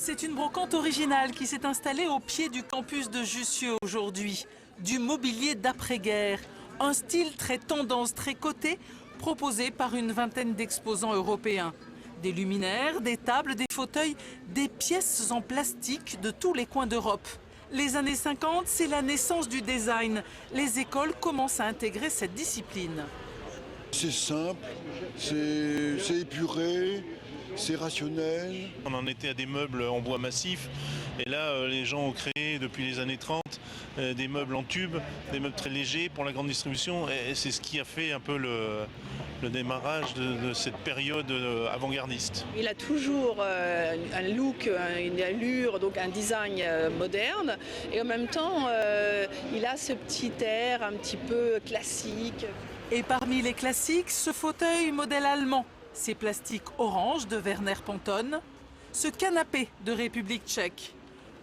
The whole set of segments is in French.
C'est une brocante originale qui s'est installée au pied du campus de Jussieu aujourd'hui. Du mobilier d'après-guerre, un style très tendance, très coté, proposé par une vingtaine d'exposants européens. Des luminaires, des tables, des fauteuils, des pièces en plastique de tous les coins d'Europe. Les années 50, c'est la naissance du design. Les écoles commencent à intégrer cette discipline. C'est simple, c'est épuré, c'est rationnel. On en était à des meubles en bois massif et là les gens ont créé depuis les années 30 des meubles en tube, des meubles très légers pour la grande distribution et c'est ce qui a fait un peu le démarrage de cette période avant-gardiste. Il a toujours un look, une allure, donc un design moderne et en même temps il a ce petit air un petit peu classique. Et parmi les classiques, ce fauteuil modèle allemand, ces plastiques orange de Werner Ponton, ce canapé de République tchèque,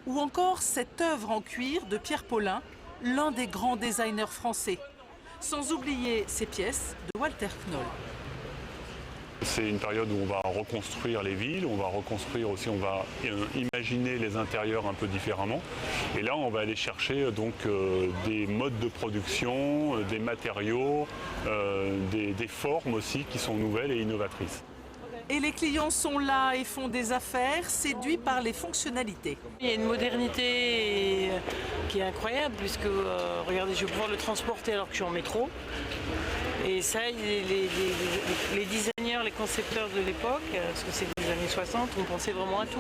ou encore cette œuvre en cuir de Pierre Paulin, l'un des grands designers français. Sans oublier ces pièces de Walter Knoll. C'est une période où on va reconstruire les villes, on va reconstruire aussi, on va imaginer les intérieurs un peu différemment. Et là, on va aller chercher donc des modes de production, des matériaux, des formes aussi qui sont nouvelles et innovatrices. Et les clients sont là et font des affaires, séduits par les fonctionnalités. Il y a une modernité qui est incroyable puisque, regardez, je vais pouvoir le transporter alors que je suis en métro. Et ça, les designers, les concepteurs de l'époque, parce que c'est des années 60, ont pensé vraiment à tout.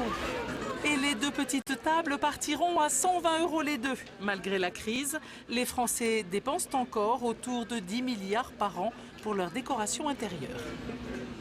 Et les deux petites tables partiront à 120 € les deux. Malgré la crise, les Français dépensent encore autour de 10 milliards par an pour leur décoration intérieure.